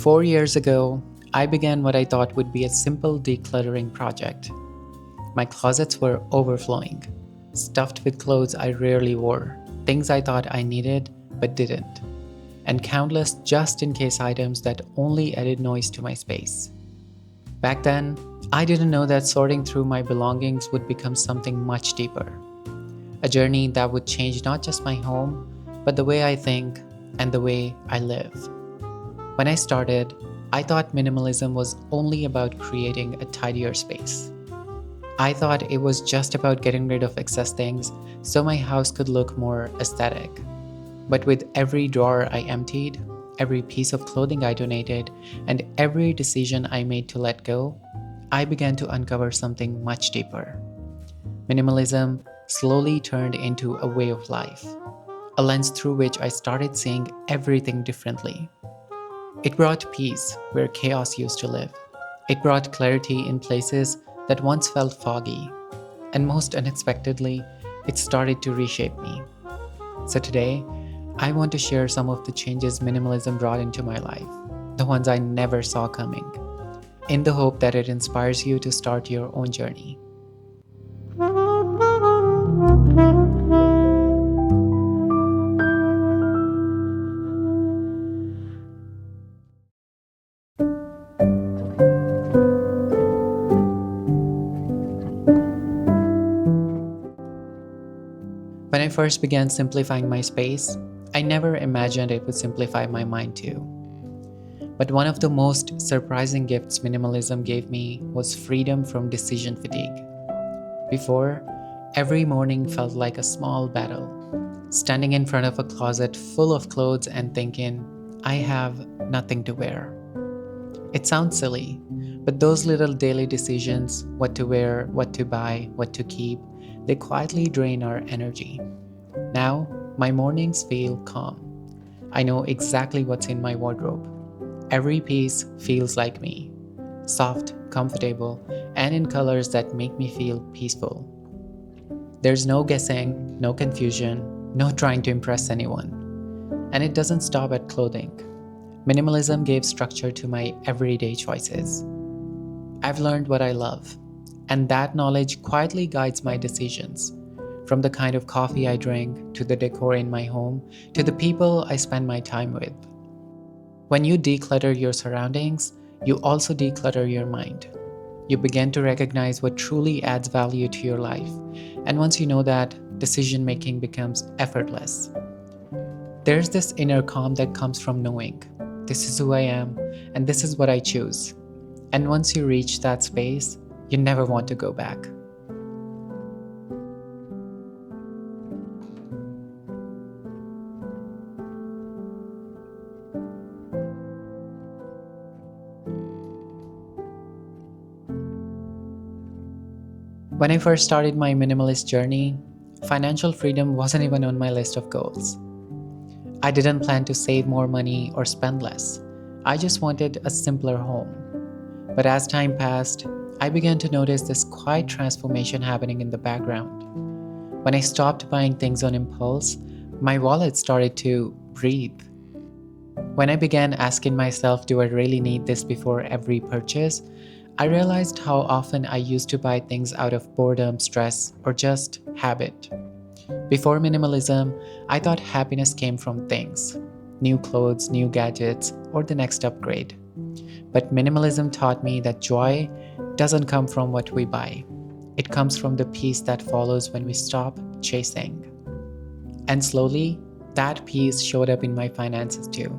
4 years ago, I began what I thought would be a simple decluttering project. My closets were overflowing, stuffed with clothes I rarely wore, things I thought I needed but didn't, and countless just in case items that only added noise to my space. Back then, I didn't know that sorting through my belongings would become something much deeper. A journey that would change not just my home, but the way I think and the way I live. When I started, I thought minimalism was only about creating a tidier space. I thought it was just about getting rid of excess things so my house could look more aesthetic. But with every drawer I emptied, every piece of clothing I donated, and every decision I made to let go, I began to uncover something much deeper. Minimalism slowly turned into a way of life, a lens through which I started seeing everything differently. It brought peace where chaos used to live. It brought clarity in places that once felt foggy. And most unexpectedly, it started to reshape me. So today, I want to share some of the changes minimalism brought into my life, the ones I never saw coming, in the hope that it inspires you to start your own journey. When I first began simplifying my space, I never imagined it would simplify my mind too. But one of the most surprising gifts minimalism gave me was freedom from decision fatigue. Before, every morning felt like a small battle, standing in front of a closet full of clothes and thinking, I have nothing to wear. It sounds silly, but those little daily decisions, what to wear, what to buy, what to keep, they quietly drain our energy. Now, my mornings feel calm. I know exactly what's in my wardrobe. Every piece feels like me, soft, comfortable, and in colors that make me feel peaceful. There's no guessing, no confusion, no trying to impress anyone. And it doesn't stop at clothing. Minimalism gave structure to my everyday choices. I've learned what I love, and that knowledge quietly guides my decisions. From the kind of coffee I drink, to the decor in my home, to the people I spend my time with. When you declutter your surroundings, you also declutter your mind. You begin to recognize what truly adds value to your life. And once you know that, decision making becomes effortless. There's this inner calm that comes from knowing this is who I am and this is what I choose. And once you reach that space, you never want to go back. When I first started my minimalist journey, financial freedom wasn't even on my list of goals. I didn't plan to save more money or spend less. I just wanted a simpler home. But as time passed, I began to notice this quiet transformation happening in the background. When I stopped buying things on impulse, my wallet started to breathe. When I began asking myself, do I really need this before every purchase? I realized how often I used to buy things out of boredom, stress, or just habit. Before minimalism, I thought happiness came from things new clothes, new gadgets, or the next upgrade. But minimalism taught me that joy doesn't come from what we buy, it comes from the peace that follows when we stop chasing. And slowly, that peace showed up in my finances too.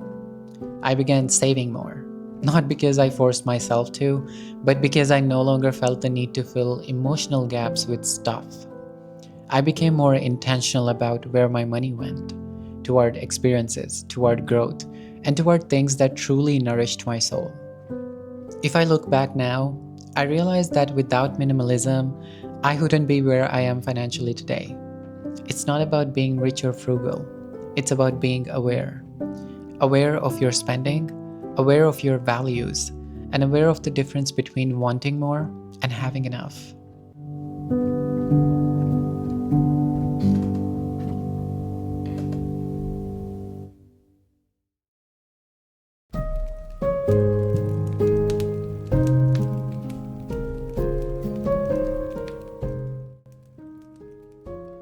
I began saving more. Not because I forced myself to, but because I no longer felt the need to fill emotional gaps with stuff. I became more intentional about where my money went, toward experiences, toward growth, and toward things that truly nourished my soul. If I look back now, I realize that without minimalism, I wouldn't be where I am financially today. It's not about being rich or frugal, it's about being aware. Aware of your spending, aware of your values, and aware of the difference between wanting more and having enough.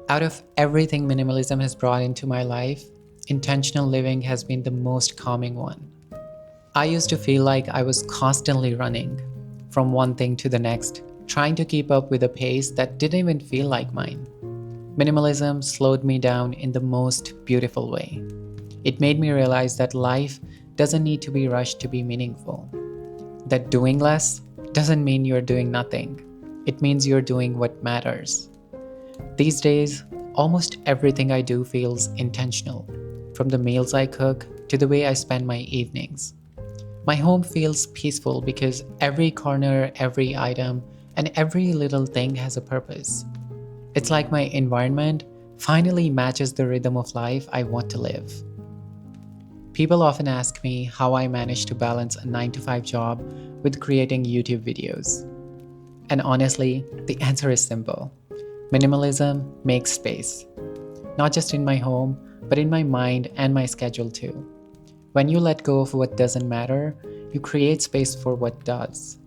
Out of everything minimalism has brought into my life, intentional living has been the most calming one. I used to feel like I was constantly running from one thing to the next, trying to keep up with a pace that didn't even feel like mine. Minimalism slowed me down in the most beautiful way. It made me realize that life doesn't need to be rushed to be meaningful. That doing less doesn't mean you're doing nothing. It means you're doing what matters. These days, almost everything I do feels intentional, from the meals I cook to the way I spend my evenings. My home feels peaceful because every corner, every item, and every little thing has a purpose. It's like my environment finally matches the rhythm of life I want to live. People often ask me how I manage to balance a 9 to 5 job with creating YouTube videos. And honestly, the answer is simple. Minimalism makes space, not just in my home, but in my mind and my schedule too. When you let go of what doesn't matter, you create space for what does.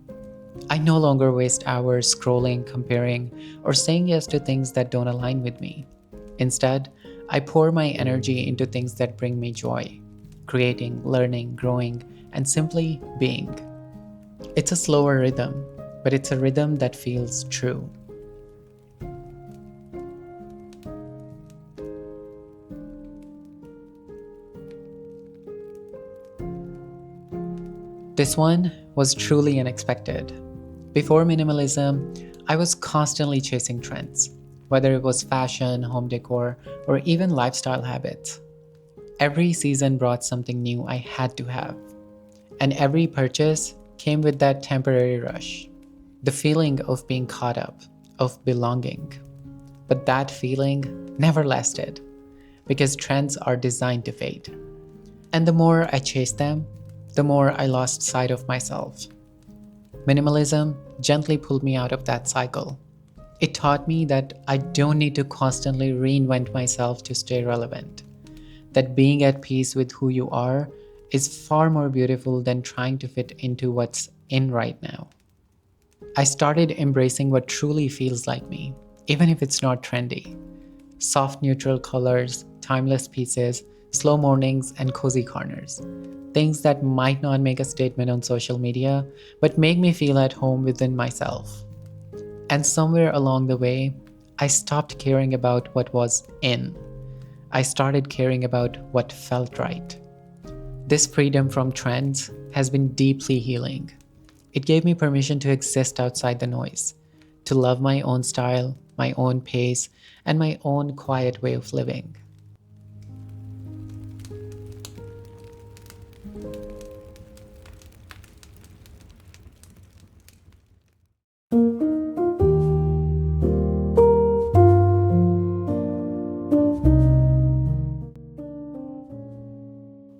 I no longer waste hours scrolling, comparing, or saying yes to things that don't align with me. Instead, I pour my energy into things that bring me joy, creating, learning, growing, and simply being. It's a slower rhythm, but it's a rhythm that feels true. This one was truly unexpected. Before minimalism, I was constantly chasing trends, whether it was fashion, home decor, or even lifestyle habits. Every season brought something new I had to have, and every purchase came with that temporary rush, the feeling of being caught up, of belonging. But that feeling never lasted because trends are designed to fade. And the more I chased them, the more I lost sight of myself. Minimalism gently pulled me out of that cycle. It taught me that I don't need to constantly reinvent myself to stay relevant, that being at peace with who you are is far more beautiful than trying to fit into what's in right now. I started embracing what truly feels like me, even if it's not trendy. Soft neutral colors, timeless pieces, slow mornings, and cozy corners. Things that might not make a statement on social media, but make me feel at home within myself. And somewhere along the way, I stopped caring about what was in. I started caring about what felt right. This freedom from trends has been deeply healing. It gave me permission to exist outside the noise, to love my own style, my own pace, and my own quiet way of living.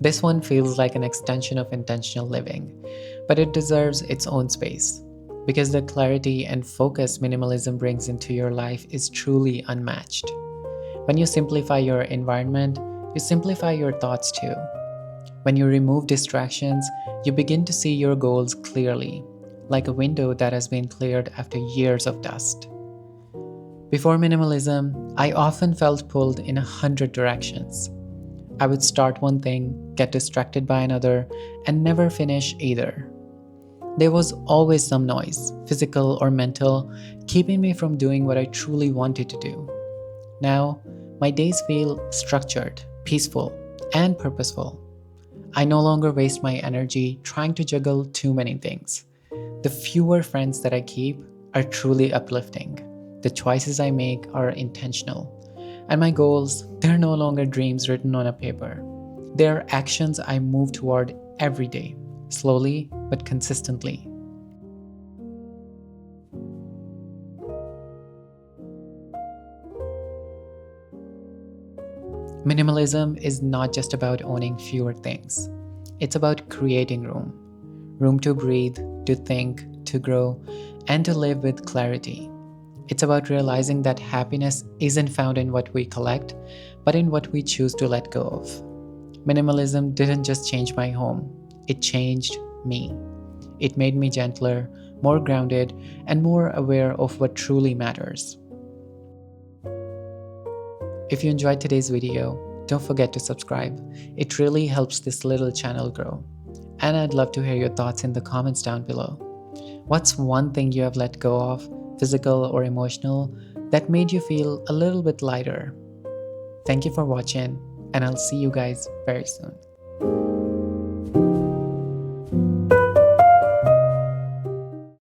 This one feels like an extension of intentional living, but it deserves its own space. Because the clarity and focus minimalism brings into your life is truly unmatched. When you simplify your environment, you simplify your thoughts too. When you remove distractions, you begin to see your goals clearly, like a window that has been cleared after years of dust. Before minimalism, I often felt pulled in 100 directions. I would start one thing, get distracted by another, and never finish either. There was always some noise, physical or mental, keeping me from doing what I truly wanted to do. Now, my days feel structured, peaceful, and purposeful. I no longer waste my energy trying to juggle too many things. The fewer friends that I keep are truly uplifting. The choices I make are intentional. And my goals, they're no longer dreams written on a paper. They are actions I move toward every day, slowly but consistently. Minimalism is not just about owning fewer things. It's about creating room. Room to breathe, to think, to grow, and to live with clarity. It's about realizing that happiness isn't found in what we collect, but in what we choose to let go of. Minimalism didn't just change my home, it changed me. It made me gentler, more grounded, and more aware of what truly matters. If you enjoyed today's video, don't forget to subscribe. It really helps this little channel grow. And I'd love to hear your thoughts in the comments down below. What's one thing you have let go of, physical or emotional, that made you feel a little bit lighter? Thank you for watching, and I'll see you guys very soon.